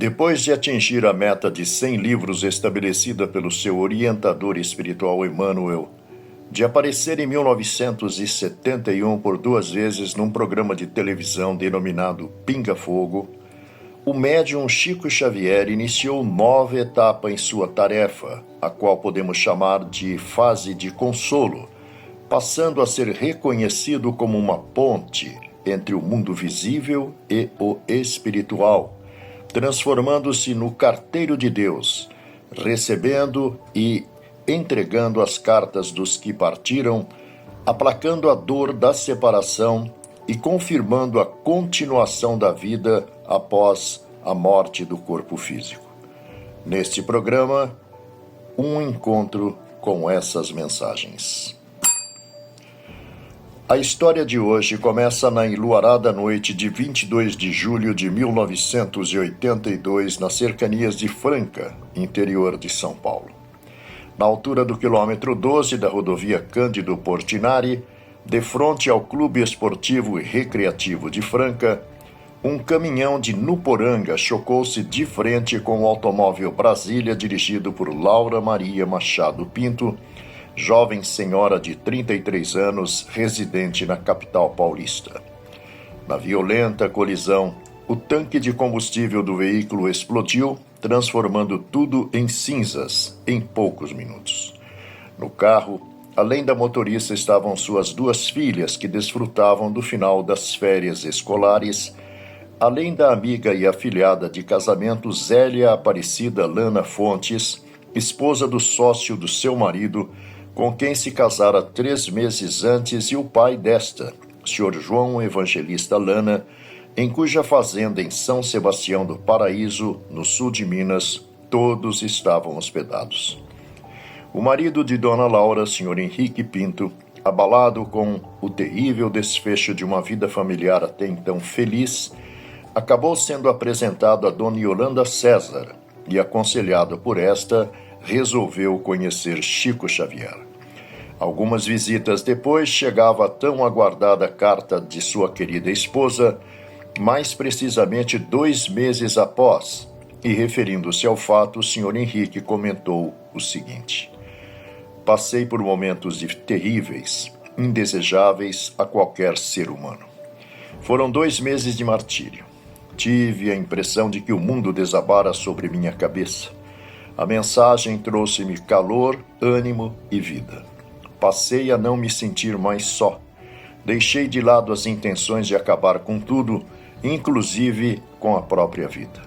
Depois de atingir a meta de 100 livros estabelecida pelo seu orientador espiritual Emmanuel, de aparecer em 1971 por 2 vezes num programa de televisão denominado Pinga Fogo, o médium Chico Xavier iniciou nova etapa em sua tarefa, a qual podemos chamar de fase de consolo, passando a ser reconhecido como uma ponte entre o mundo visível e o espiritual, transformando-se no carteiro de Deus, recebendo e entregando as cartas dos que partiram, aplacando a dor da separação e confirmando a continuação da vida após a morte do corpo físico. Neste programa, um encontro com essas mensagens. A história de hoje começa na enluarada noite de 22 de julho de 1982, nas cercanias de Franca, interior de São Paulo. Na altura do quilômetro 12 da rodovia Cândido Portinari, de frente ao Clube Esportivo e Recreativo de Franca, um caminhão de Nuporanga chocou-se de frente com o automóvel Brasília dirigido por Laura Maria Machado Pinto, jovem senhora de 33 anos, residente na capital paulista. Na violenta colisão, o tanque de combustível do veículo explodiu, transformando tudo em cinzas em poucos minutos. No carro, além da motorista, estavam suas 2 filhas que desfrutavam do final das férias escolares, além da amiga e afilhada de casamento Zélia Aparecida Lana Fontes, esposa do sócio do seu marido, com quem se casara 3 meses antes, e o pai desta, Sr. João Evangelista Lana, em cuja fazenda em São Sebastião do Paraíso, no sul de Minas, todos estavam hospedados. O marido de Dona Laura, Sr. Henrique Pinto, abalado com o terrível desfecho de uma vida familiar até então feliz, acabou sendo apresentado a Dona Yolanda César e, aconselhado por esta, resolveu conhecer Chico Xavier. Algumas visitas depois, chegava a tão aguardada carta de sua querida esposa, mais precisamente 2 meses após, e referindo-se ao fato, o Sr. Henrique comentou o seguinte: passei por momentos terríveis, indesejáveis a qualquer ser humano. Foram 2 meses de martírio. Tive a impressão de que o mundo desabara sobre minha cabeça. A mensagem trouxe-me calor, ânimo e vida. Passei a não me sentir mais só. Deixei de lado as intenções de acabar com tudo, inclusive com a própria vida.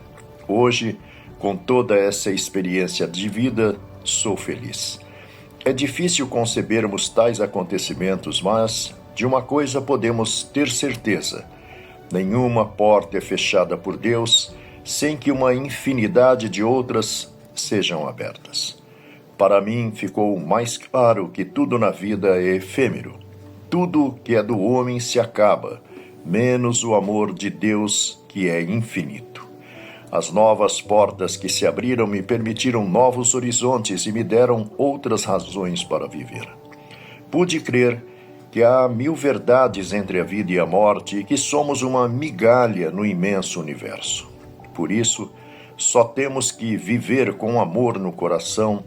Hoje, com toda essa experiência de vida, sou feliz. É difícil concebermos tais acontecimentos, mas de uma coisa podemos ter certeza: nenhuma porta é fechada por Deus sem que uma infinidade de outras sejam abertas. Para mim ficou mais claro que tudo na vida é efêmero. Tudo que é do homem se acaba, menos o amor de Deus, que é infinito. As novas portas que se abriram me permitiram novos horizontes e me deram outras razões para viver. Pude crer que há 1000 verdades entre a vida e a morte e que somos uma migalha no imenso universo. Por isso, só temos que viver com amor no coração,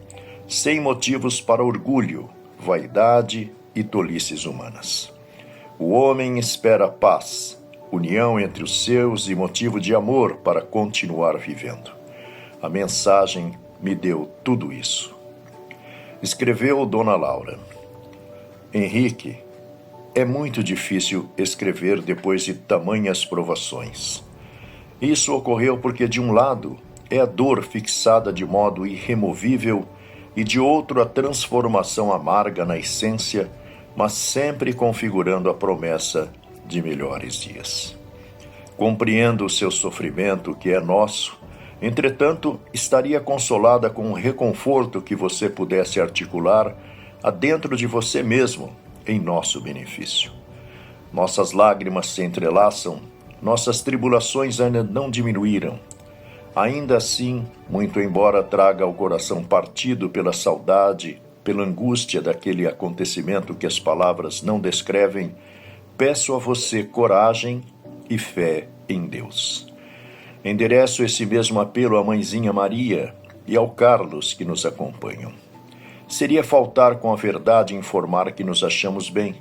sem motivos para orgulho, vaidade e tolices humanas. O homem espera paz, união entre os seus e motivo de amor para continuar vivendo. A mensagem me deu tudo isso. Escreveu Dona Laura: Henrique, é muito difícil escrever depois de tamanhas provações. Isso ocorreu porque, de um lado, é a dor fixada de modo irremovível e, de outro, a transformação amarga na essência, mas sempre configurando a promessa de melhores dias. Compreendo o seu sofrimento, que é nosso, entretanto, estaria consolada com o reconforto que você pudesse articular adentro de você mesmo, em nosso benefício. Nossas lágrimas se entrelaçam, nossas tribulações ainda não diminuíram. Ainda assim, muito embora traga o coração partido pela saudade, pela angústia daquele acontecimento que as palavras não descrevem, peço a você coragem e fé em Deus. Endereço esse mesmo apelo à mãezinha Maria e ao Carlos que nos acompanham. Seria faltar com a verdade informar que nos achamos bem,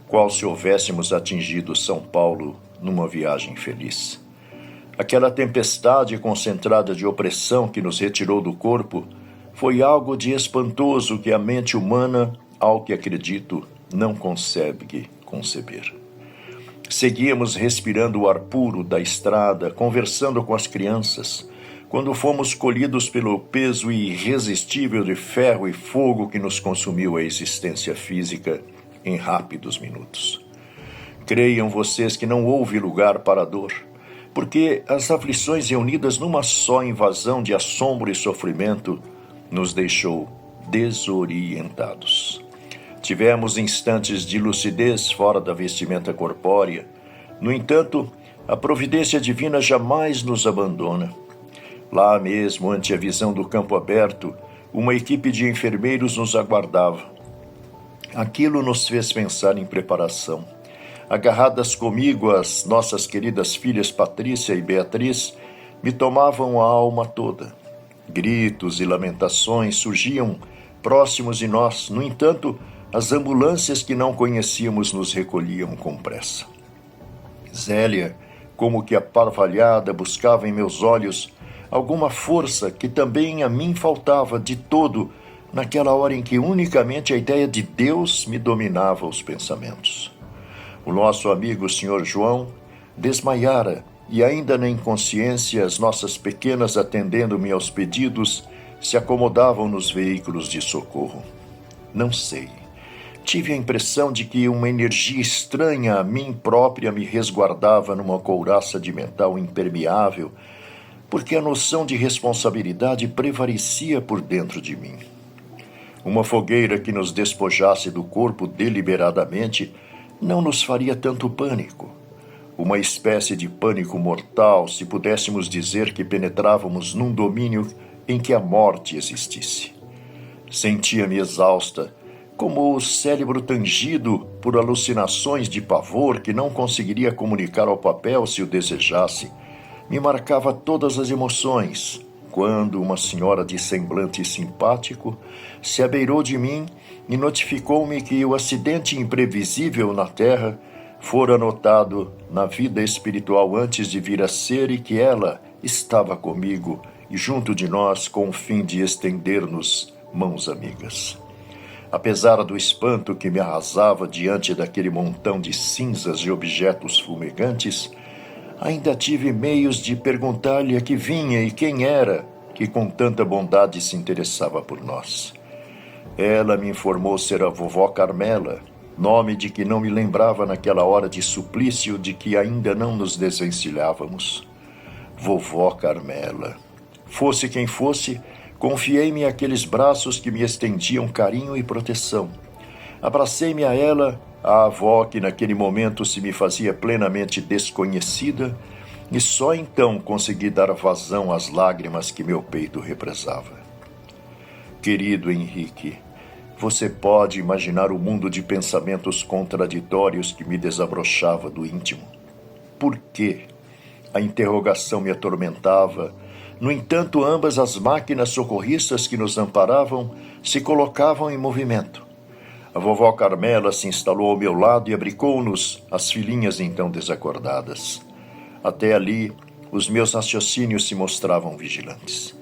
qual se houvéssemos atingido São Paulo numa viagem feliz. Aquela tempestade concentrada de opressão que nos retirou do corpo foi algo de espantoso que a mente humana, ao que acredito, não consegue conceber. Seguíamos respirando o ar puro da estrada, conversando com as crianças, quando fomos colhidos pelo peso irresistível de ferro e fogo que nos consumiu a existência física em rápidos minutos. Creiam vocês que não houve lugar para a dor, porque as aflições reunidas numa só invasão de assombro e sofrimento nos deixou desorientados. Tivemos instantes de lucidez fora da vestimenta corpórea. No entanto, a providência divina jamais nos abandona. Lá mesmo, ante a visão do campo aberto, uma equipe de enfermeiros nos aguardava. Aquilo nos fez pensar em preparação. Agarradas comigo, as nossas queridas filhas Patrícia e Beatriz me tomavam a alma toda. Gritos e lamentações surgiam próximos de nós. No entanto, as ambulâncias que não conhecíamos nos recolhiam com pressa. Zélia, como que aparvalhada, buscava em meus olhos alguma força que também a mim faltava de todo naquela hora em que unicamente a ideia de Deus me dominava os pensamentos. O nosso amigo o Sr. João desmaiara e ainda na inconsciência as nossas pequenas, atendendo-me aos pedidos, se acomodavam nos veículos de socorro. Não sei. Tive a impressão de que uma energia estranha a mim própria me resguardava numa couraça de metal impermeável, porque a noção de responsabilidade prevalecia por dentro de mim. Uma fogueira que nos despojasse do corpo deliberadamente não nos faria tanto pânico. Uma espécie de pânico mortal, se pudéssemos dizer que penetrávamos num domínio em que a morte existisse. Sentia-me exausta, como o cérebro tangido por alucinações de pavor que não conseguiria comunicar ao papel se o desejasse. Me marcava todas as emoções, quando uma senhora de semblante simpático se abeirou de mim e notificou-me que o acidente imprevisível na terra fora notado na vida espiritual antes de vir a ser e que ela estava comigo e junto de nós com o fim de estender-nos mãos amigas. Apesar do espanto que me arrasava diante daquele montão de cinzas e objetos fumegantes, ainda tive meios de perguntar-lhe a que vinha e quem era que com tanta bondade se interessava por nós. Ela me informou ser a vovó Carmela, nome de que não me lembrava naquela hora de suplício de que ainda não nos desvencilhávamos. Vovó Carmela. Fosse quem fosse, confiei-me àqueles braços que me estendiam carinho e proteção. Abracei-me a ela, a avó que naquele momento se me fazia plenamente desconhecida, e só então consegui dar vazão às lágrimas que meu peito represava. Querido Henrique, você pode imaginar o mundo de pensamentos contraditórios que me desabrochava do íntimo. Por quê? A interrogação me atormentava. No entanto, ambas as máquinas socorristas que nos amparavam se colocavam em movimento. A vovó Carmela se instalou ao meu lado e abrigou-nos, as filhinhas então desacordadas. Até ali, os meus raciocínios se mostravam vigilantes.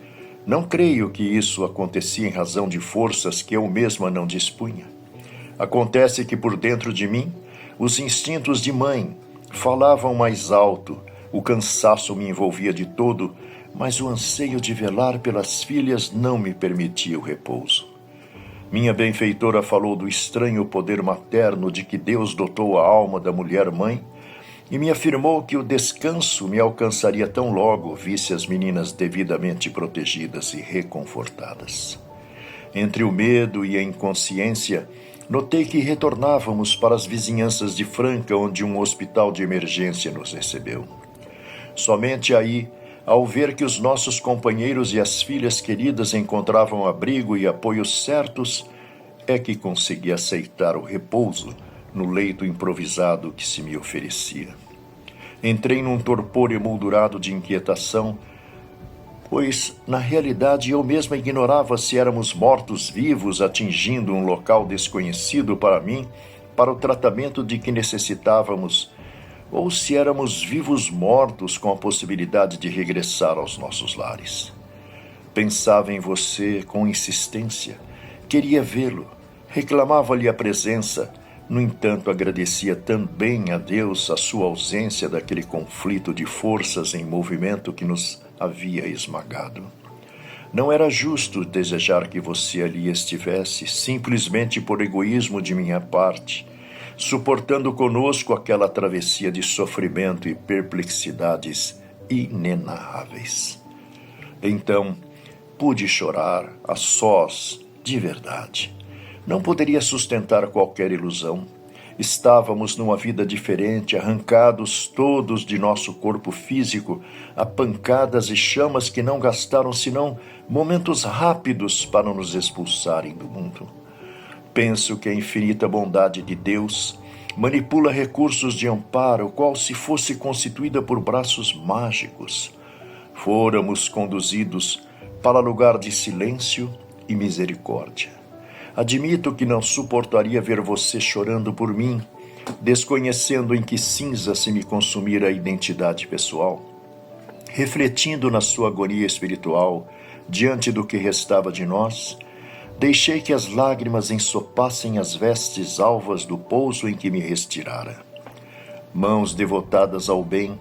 Não creio que isso acontecia em razão de forças que eu mesma não dispunha. Acontece que por dentro de mim, os instintos de mãe falavam mais alto, o cansaço me envolvia de todo, mas o anseio de velar pelas filhas não me permitia o repouso. Minha benfeitora falou do estranho poder materno de que Deus dotou a alma da mulher-mãe e me afirmou que o descanso me alcançaria tão logo visse as meninas devidamente protegidas e reconfortadas. Entre o medo e a inconsciência, notei que retornávamos para as vizinhanças de Franca, onde um hospital de emergência nos recebeu. Somente aí, ao ver que os nossos companheiros e as filhas queridas encontravam abrigo e apoio certos, é que consegui aceitar o repouso no leito improvisado que se me oferecia. Entrei num torpor emoldurado de inquietação, pois, na realidade, eu mesma ignorava se éramos mortos-vivos atingindo um local desconhecido para mim, para o tratamento de que necessitávamos, ou se éramos vivos-mortos com a possibilidade de regressar aos nossos lares. Pensava em você com insistência, queria vê-lo, reclamava-lhe a presença. No entanto, agradecia também a Deus a sua ausência daquele conflito de forças em movimento que nos havia esmagado. Não era justo desejar que você ali estivesse, simplesmente por egoísmo de minha parte, suportando conosco aquela travessia de sofrimento e perplexidades inenarráveis. Então, pude chorar a sós de verdade. Não poderia sustentar qualquer ilusão. Estávamos numa vida diferente, arrancados todos de nosso corpo físico a pancadas e chamas que não gastaram senão momentos rápidos para nos expulsarem do mundo. Penso que a infinita bondade de Deus manipula recursos de amparo, qual se fosse constituída por braços mágicos. Fôramos conduzidos para lugar de silêncio e misericórdia. Admito que não suportaria ver você chorando por mim, desconhecendo em que cinza se me consumira a identidade pessoal. Refletindo na sua agonia espiritual, diante do que restava de nós, deixei que as lágrimas ensopassem as vestes alvas do pouso em que me retirara. Mãos devotadas ao bem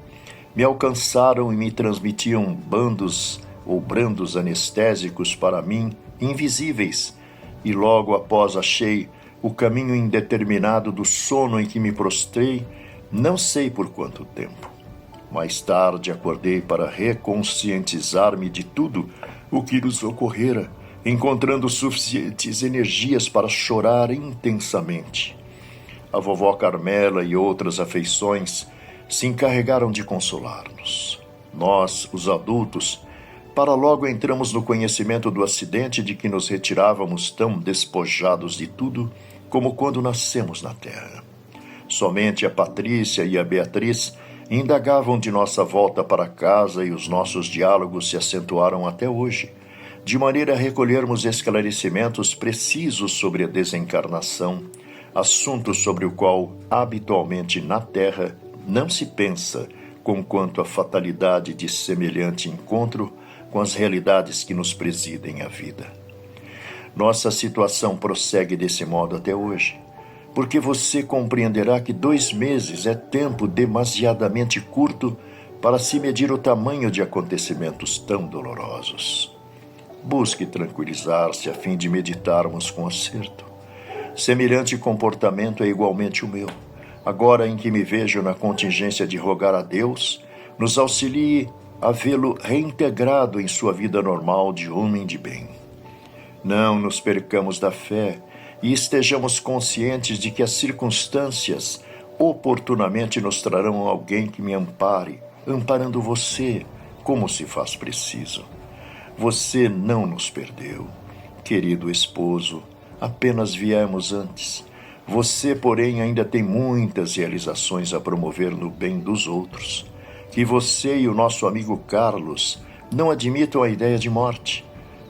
me alcançaram e me transmitiam bandos ou brandos anestésicos para mim, invisíveis, e logo após achei o caminho indeterminado do sono em que me prostrei, não sei por quanto tempo. Mais tarde acordei para reconscientizar-me de tudo o que nos ocorrera, encontrando suficientes energias para chorar intensamente. A vovó Carmela e outras afeições se encarregaram de consolar-nos. Nós, os adultos, para logo entramos no conhecimento do acidente de que nos retirávamos tão despojados de tudo como quando nascemos na terra. Somente a Patrícia e a Beatriz indagavam de nossa volta para casa e os nossos diálogos se acentuaram até hoje, de maneira a recolhermos esclarecimentos precisos sobre a desencarnação, assunto sobre o qual, habitualmente na terra, não se pensa conquanto a fatalidade de semelhante encontro com as realidades que nos presidem a vida. Nossa situação prossegue desse modo até hoje, porque você compreenderá que 2 meses é tempo demasiadamente curto para se medir o tamanho de acontecimentos tão dolorosos. Busque tranquilizar-se a fim de meditarmos com acerto. Semelhante comportamento é igualmente o meu. Agora em que me vejo na contingência de rogar a Deus, nos auxilie a vê-lo reintegrado em sua vida normal de homem de bem. Não nos percamos da fé e estejamos conscientes de que as circunstâncias oportunamente nos trarão alguém que me ampare, amparando você, como se faz preciso. Você não nos perdeu, querido esposo, apenas viemos antes. Você, porém, ainda tem muitas realizações a promover no bem dos outros. Que você e o nosso amigo Carlos não admitam a ideia de morte.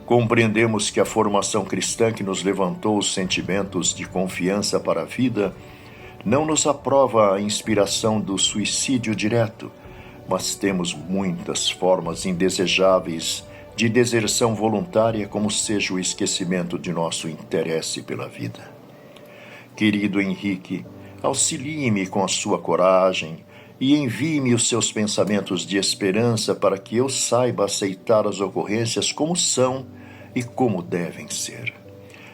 Compreendemos que a formação cristã que nos levantou os sentimentos de confiança para a vida não nos aprova a inspiração do suicídio direto, mas temos muitas formas indesejáveis de deserção voluntária, como seja o esquecimento de nosso interesse pela vida. Querido Henrique, auxilie-me com a sua coragem e envie-me os seus pensamentos de esperança para que eu saiba aceitar as ocorrências como são e como devem ser.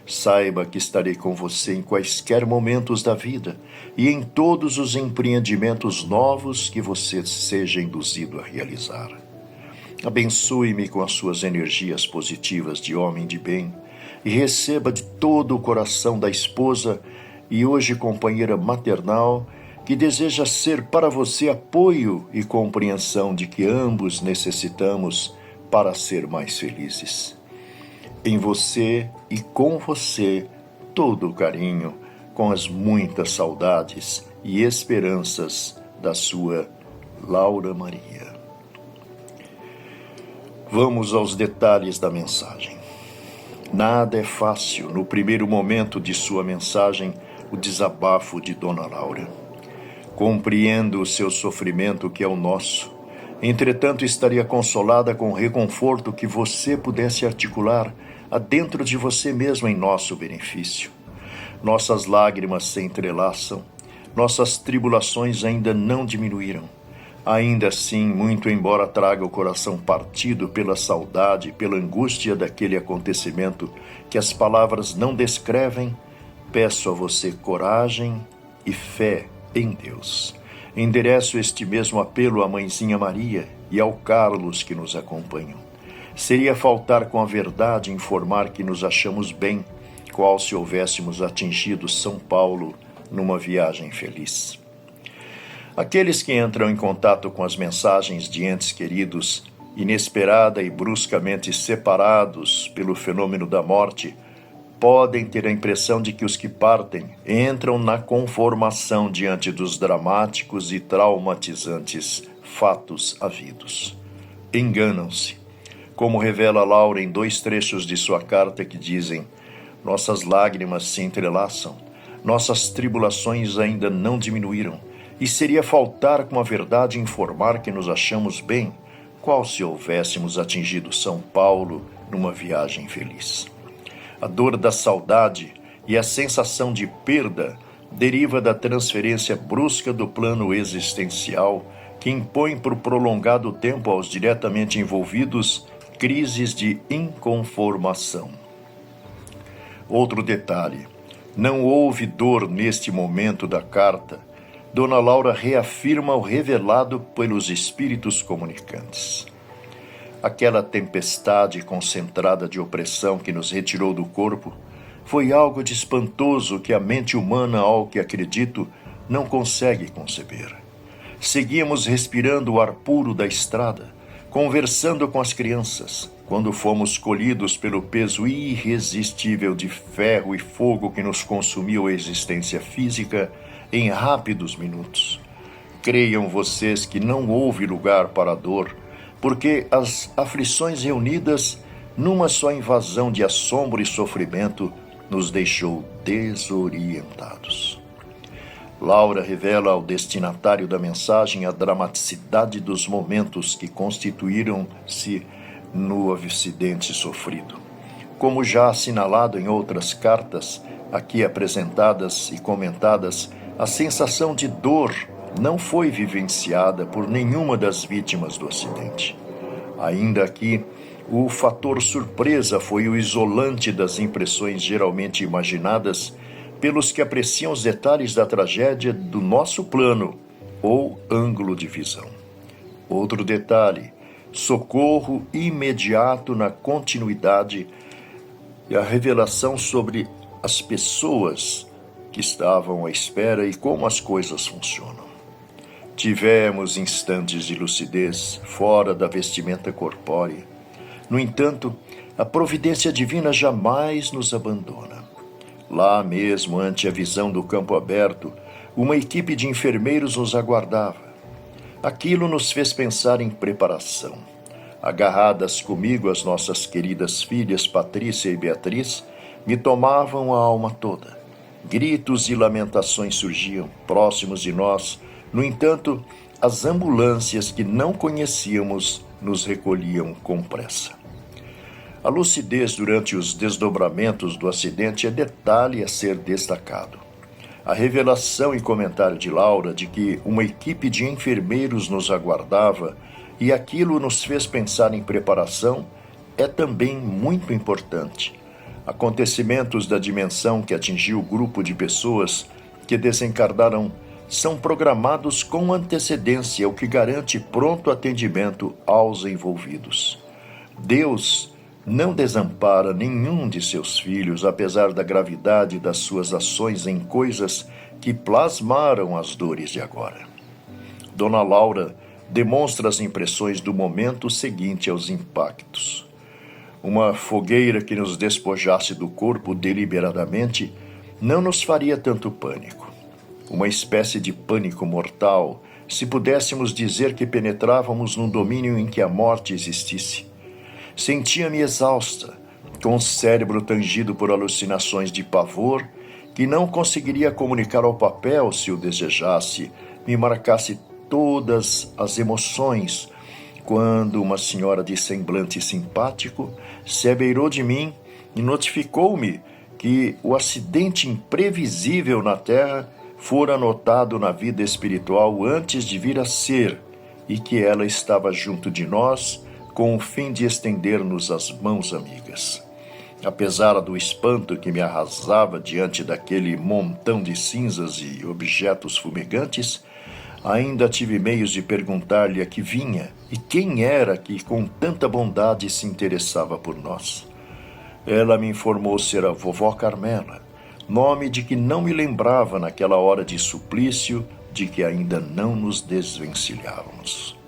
Saiba que estarei com você em quaisquer momentos da vida e em todos os empreendimentos novos que você seja induzido a realizar. Abençoe-me com as suas energias positivas de homem de bem e receba de todo o coração da esposa e hoje companheira maternal que deseja ser para você apoio e compreensão de que ambos necessitamos para ser mais felizes. Em você e com você, todo o carinho, com as muitas saudades e esperanças da sua Laura Maria. Vamos aos detalhes da mensagem. Nada é fácil no primeiro momento de sua mensagem, o desabafo de Dona Laura. Compreendo o seu sofrimento, que é o nosso. Entretanto, estaria consolada com o reconforto que você pudesse articular adentro de você mesmo em nosso benefício. Nossas lágrimas se entrelaçam, nossas tribulações ainda não diminuíram. Ainda assim, muito embora traga o coração partido pela saudade, pela angústia daquele acontecimento que as palavras não descrevem, peço a você coragem e fé em Deus. Endereço este mesmo apelo à Mãezinha Maria e ao Carlos que nos acompanham. Seria faltar com a verdade informar que nos achamos bem, qual se houvéssemos atingido São Paulo numa viagem feliz. Aqueles que entram em contato com as mensagens de entes queridos, inesperada e bruscamente separados pelo fenômeno da morte, podem ter a impressão de que os que partem entram na conformação diante dos dramáticos e traumatizantes fatos havidos. Enganam-se, como revela Laura em 2 trechos de sua carta que dizem: nossas lágrimas se entrelaçam, nossas tribulações ainda não diminuíram, e seria faltar com a verdade informar que nos achamos bem, qual se houvéssemos atingido São Paulo numa viagem feliz. A dor da saudade e a sensação de perda deriva da transferência brusca do plano existencial que impõe por prolongado tempo aos diretamente envolvidos crises de inconformação. Outro detalhe: não houve dor neste momento da carta. Dona Laura reafirma o revelado pelos espíritos comunicantes. Aquela tempestade concentrada de opressão que nos retirou do corpo foi algo de espantoso que a mente humana, ao que acredito, não consegue conceber. Seguíamos respirando o ar puro da estrada, conversando com as crianças, quando fomos colhidos pelo peso irresistível de ferro e fogo que nos consumiu a existência física em rápidos minutos. Creiam vocês que não houve lugar para a dor, porque as aflições reunidas numa só invasão de assombro e sofrimento nos deixou desorientados. Laura revela ao destinatário da mensagem a dramaticidade dos momentos que constituíram-se no acidente sofrido. Como já assinalado em outras cartas, aqui apresentadas e comentadas, a sensação de dor não foi vivenciada por nenhuma das vítimas do acidente. Ainda aqui, o fator surpresa foi o isolante das impressões geralmente imaginadas pelos que apreciam os detalhes da tragédia do nosso plano ou ângulo de visão. Outro detalhe: socorro imediato na continuidade e a revelação sobre as pessoas que estavam à espera e como as coisas funcionam. Tivemos instantes de lucidez fora da vestimenta corpórea. No entanto, a providência divina jamais nos abandona. Lá mesmo, ante a visão do campo aberto, uma equipe de enfermeiros nos aguardava. Aquilo nos fez pensar em preparação. Agarradas comigo as nossas queridas filhas Patrícia e Beatriz, me tomavam a alma toda. Gritos e lamentações surgiam próximos de nós. No entanto, as ambulâncias que não conhecíamos nos recolhiam com pressa. A lucidez durante os desdobramentos do acidente é detalhe a ser destacado. A revelação e comentário de Laura de que uma equipe de enfermeiros nos aguardava e aquilo nos fez pensar em preparação é também muito importante. Acontecimentos da dimensão que atingiu o grupo de pessoas que desencarnaram são programados com antecedência, o que garante pronto atendimento aos envolvidos. Deus não desampara nenhum de seus filhos, apesar da gravidade das suas ações em coisas que plasmaram as dores de agora. Dona Laura demonstra as impressões do momento seguinte aos impactos. Uma fogueira que nos despojasse do corpo deliberadamente não nos faria tanto pânico. Uma espécie de pânico mortal se pudéssemos dizer que penetrávamos num domínio em que a morte existisse. Sentia-me exausta, com o cérebro tangido por alucinações de pavor, que não conseguiria comunicar ao papel se o desejasse, me marcasse todas as emoções, quando uma senhora de semblante simpático se abeirou de mim e notificou-me que o acidente imprevisível na Terra fora notado na vida espiritual antes de vir a ser, e que ela estava junto de nós com o fim de estender-nos as mãos amigas. Apesar do espanto que me arrasava diante daquele montão de cinzas e objetos fumegantes, ainda tive meios de perguntar-lhe a que vinha e quem era que com tanta bondade se interessava por nós. Ela me informou ser a vovó Carmela, nome de que não me lembrava naquela hora de suplício de que ainda não nos desvencilhávamos.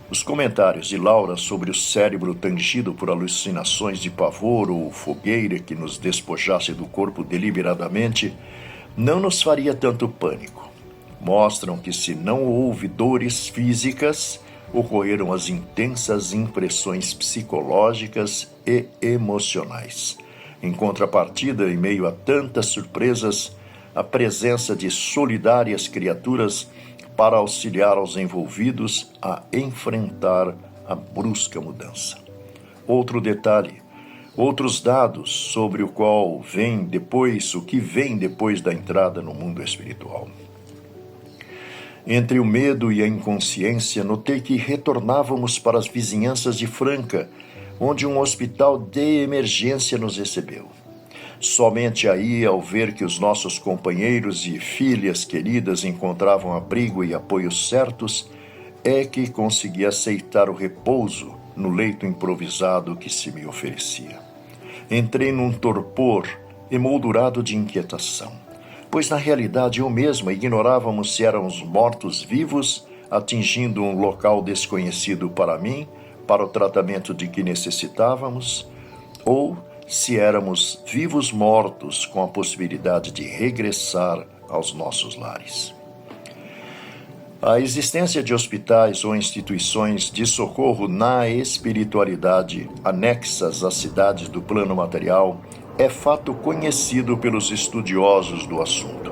Os comentários de Laura sobre o cérebro tangido por alucinações de pavor ou fogueira que nos despojasse do corpo deliberadamente não nos faria tanto pânico. Mostram que, se não houve dores físicas, ocorreram as intensas impressões psicológicas e emocionais. Em contrapartida, em meio a tantas surpresas, a presença de solidárias criaturas para auxiliar aos envolvidos a enfrentar a brusca mudança. Outro detalhe, outros dados sobre o que vem depois da entrada no mundo espiritual. Entre o medo e a inconsciência, notei que retornávamos para as vizinhanças de Franca, onde um hospital de emergência nos recebeu. Somente aí, ao ver que os nossos companheiros e filhas queridas encontravam abrigo e apoio certos, é que consegui aceitar o repouso no leito improvisado que se me oferecia. Entrei num torpor emoldurado de inquietação, pois na realidade eu mesma ignorávamos se éramos mortos-vivos, atingindo um local desconhecido para mim, para o tratamento de que necessitávamos, ou se éramos vivos-mortos com a possibilidade de regressar aos nossos lares. A existência de hospitais ou instituições de socorro na espiritualidade anexas às cidades do plano material é fato conhecido pelos estudiosos do assunto.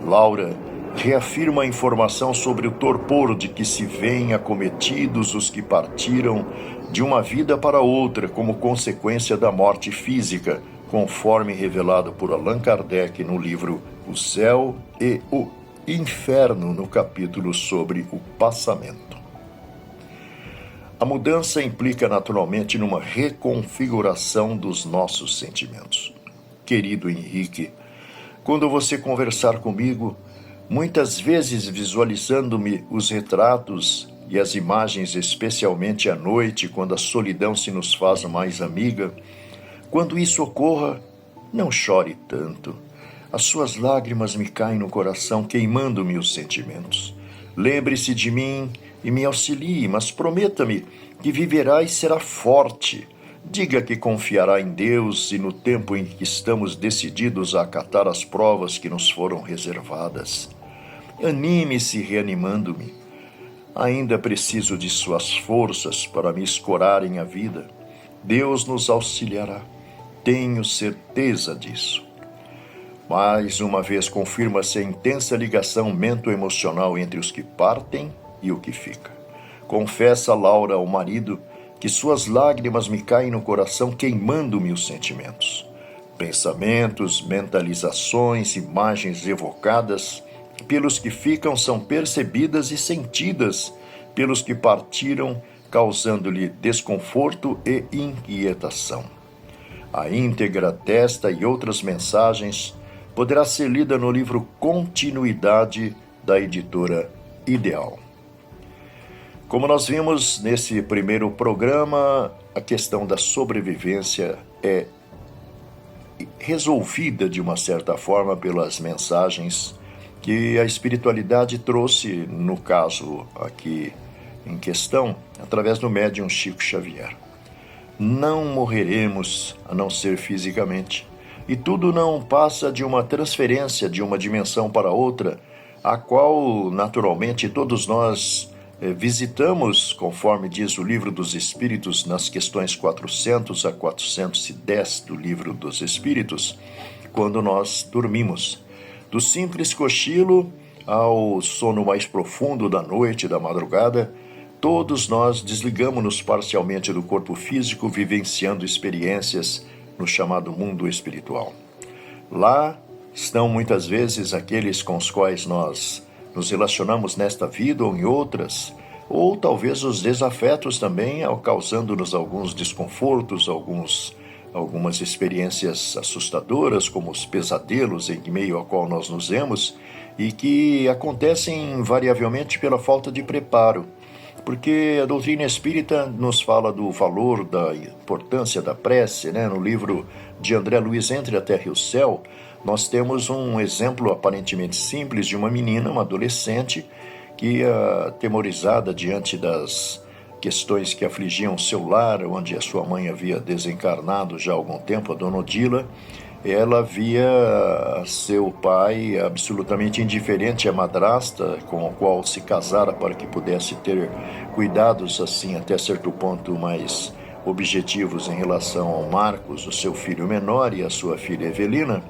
Laura reafirma a informação sobre o torpor de que se veem acometidos os que partiram de uma vida para outra como consequência da morte física, conforme revelado por Allan Kardec no livro O Céu e o Inferno, no capítulo sobre o passamento. A mudança implica naturalmente numa reconfiguração dos nossos sentimentos. Querido Henrique, quando você conversar comigo, muitas vezes visualizando-me os retratos e as imagens, especialmente à noite, quando a solidão se nos faz mais amiga, quando isso ocorra, não chore tanto. As suas lágrimas me caem no coração, queimando-me os sentimentos. Lembre-se de mim e me auxilie, mas prometa-me que viverá e será forte. Diga que confiará em Deus e no tempo em que estamos decididos a acatar as provas que nos foram reservadas. Anime-se reanimando-me. Ainda preciso de suas forças para me escorarem a vida. Deus nos auxiliará. Tenho certeza disso. Mais uma vez confirma-se a intensa ligação mento-emocional entre os que partem e o que fica. Confessa Laura ao marido que suas lágrimas me caem no coração, queimando-me os sentimentos. Pensamentos, mentalizações, imagens evocadas pelos que ficam são percebidas e sentidas pelos que partiram, causando-lhe desconforto e inquietação. A íntegra desta e outras mensagens poderá ser lida no livro Continuidade, da editora Ideal. Como nós vimos nesse primeiro programa, a questão da sobrevivência é resolvida de uma certa forma pelas mensagens que a espiritualidade trouxe, no caso aqui em questão, através do médium Chico Xavier. Não morreremos a não ser fisicamente, e tudo não passa de uma transferência de uma dimensão para outra, a qual, naturalmente, todos nós visitamos, conforme diz o Livro dos Espíritos, nas questões 400 a 410 do Livro dos Espíritos, quando nós dormimos. Do simples cochilo ao sono mais profundo da noite, da madrugada, todos nós desligamos-nos parcialmente do corpo físico, vivenciando experiências no chamado mundo espiritual. Lá estão muitas vezes aqueles com os quais nós nos relacionamos nesta vida ou em outras, ou talvez os desafetos também, causando-nos alguns desconfortos, algumas experiências assustadoras, como os pesadelos em meio ao qual nós nos vemos, e que acontecem invariavelmente pela falta de preparo. Porque a doutrina espírita nos fala do valor, da importância da prece, né? No livro de André Luiz, Entre a Terra e o Céu, nós temos um exemplo aparentemente simples de uma menina, uma adolescente, que, atemorizada diante das questões que afligiam o seu lar, onde a sua mãe havia desencarnado já há algum tempo, a Dona Odila, ela via seu pai absolutamente indiferente à madrasta, com a qual se casara para que pudesse ter cuidados, assim, até certo ponto mais objetivos em relação ao Marcos, o seu filho menor, e a sua filha Evelina,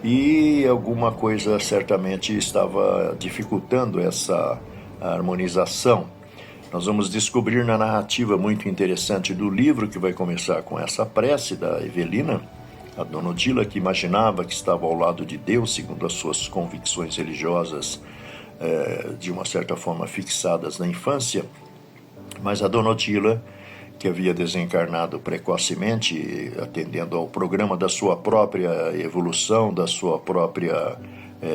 e alguma coisa certamente estava dificultando essa harmonização. Nós vamos descobrir na narrativa muito interessante do livro, que vai começar com essa prece da Evelina, a Dona Odila, que imaginava que estava ao lado de Deus, segundo as suas convicções religiosas, de uma certa forma fixadas na infância, mas a Dona Odila, que havia desencarnado precocemente, atendendo ao programa da sua própria evolução, da sua própria,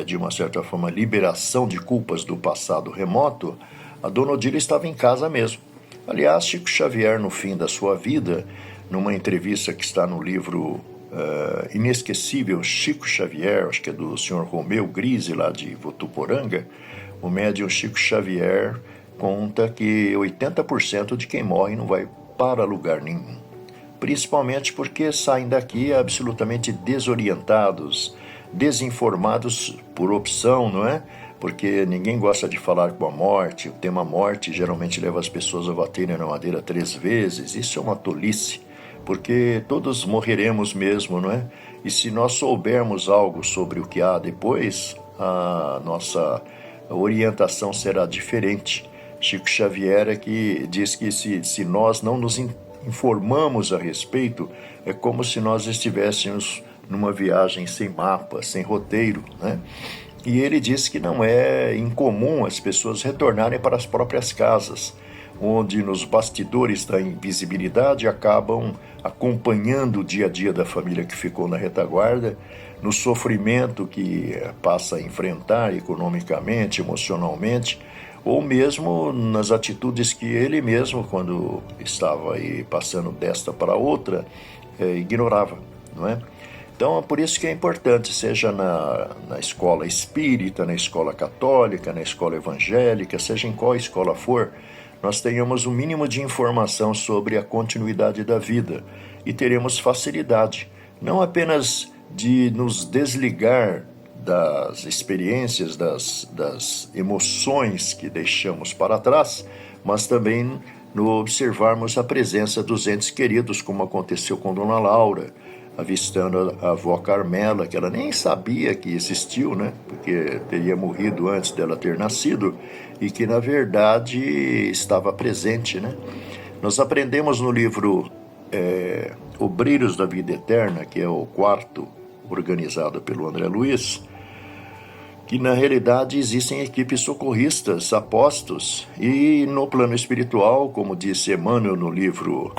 de uma certa forma, liberação de culpas do passado remoto, a Dona Odila estava em casa mesmo. Aliás, Chico Xavier, no fim da sua vida, numa entrevista que está no livro inesquecível Chico Xavier, acho que é do Sr. Romeu Grise, lá de Votuporanga, o médium Chico Xavier conta que 80% de quem morre não vai para lugar nenhum. Principalmente porque saem daqui absolutamente desorientados, desinformados por opção, não é? Porque ninguém gosta de falar com a morte. O tema morte geralmente leva as pessoas a baterem na madeira 3 vezes. Isso é uma tolice, porque todos morreremos mesmo, não é? E se nós soubermos algo sobre o que há depois, a nossa orientação será diferente. Chico Xavier é que diz que se nós não nos informamos a respeito, é como se nós estivéssemos numa viagem sem mapa, sem roteiro, né? E ele diz que não é incomum as pessoas retornarem para as próprias casas, onde nos bastidores da invisibilidade acabam acompanhando o dia a dia da família que ficou na retaguarda, no sofrimento que passa a enfrentar economicamente, emocionalmente, ou mesmo nas atitudes que ele mesmo, quando estava aí passando desta para outra, ignorava, não é? Então, é por isso que é importante, seja na escola espírita, na escola católica, na escola evangélica, seja em qual escola for, nós tenhamos o mínimo de informação sobre a continuidade da vida e teremos facilidade, não apenas de nos desligar das experiências, das emoções que deixamos para trás, mas também no observarmos a presença dos entes queridos, como aconteceu com Dona Laura, avistando a avó Carmela, que ela nem sabia que existiu, né? Porque teria morrido antes dela ter nascido, e que na verdade estava presente, né? Nós aprendemos no livro Obreiros da Vida Eterna, que é o quarto organizado pelo André Luiz, que na realidade existem equipes socorristas, apostos, e no plano espiritual, como disse Emmanuel no livro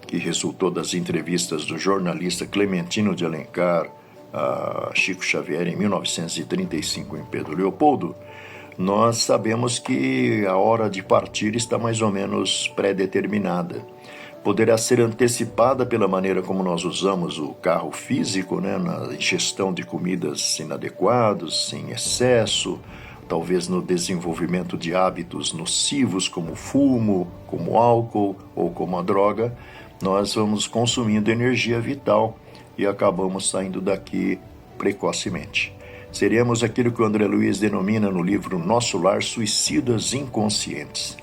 que resultou das entrevistas do jornalista Clementino de Alencar a Chico Xavier em 1935 em Pedro Leopoldo, nós sabemos que a hora de partir está mais ou menos pré-determinada. Poderá ser antecipada pela maneira como nós usamos o carro físico, né, na ingestão de comidas inadequadas, sem excesso, talvez no desenvolvimento de hábitos nocivos como fumo, como álcool ou como a droga. Nós vamos consumindo energia vital e acabamos saindo daqui precocemente. Seremos aquilo que o André Luiz denomina no livro Nosso Lar, suicidas inconscientes.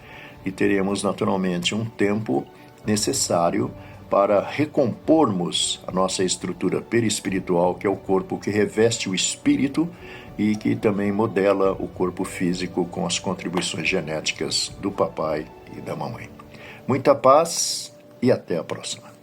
E teremos, naturalmente, um tempo necessário para recompormos a nossa estrutura perispiritual, que é o corpo que reveste o espírito e que também modela o corpo físico com as contribuições genéticas do papai e da mamãe. Muita paz e até a próxima.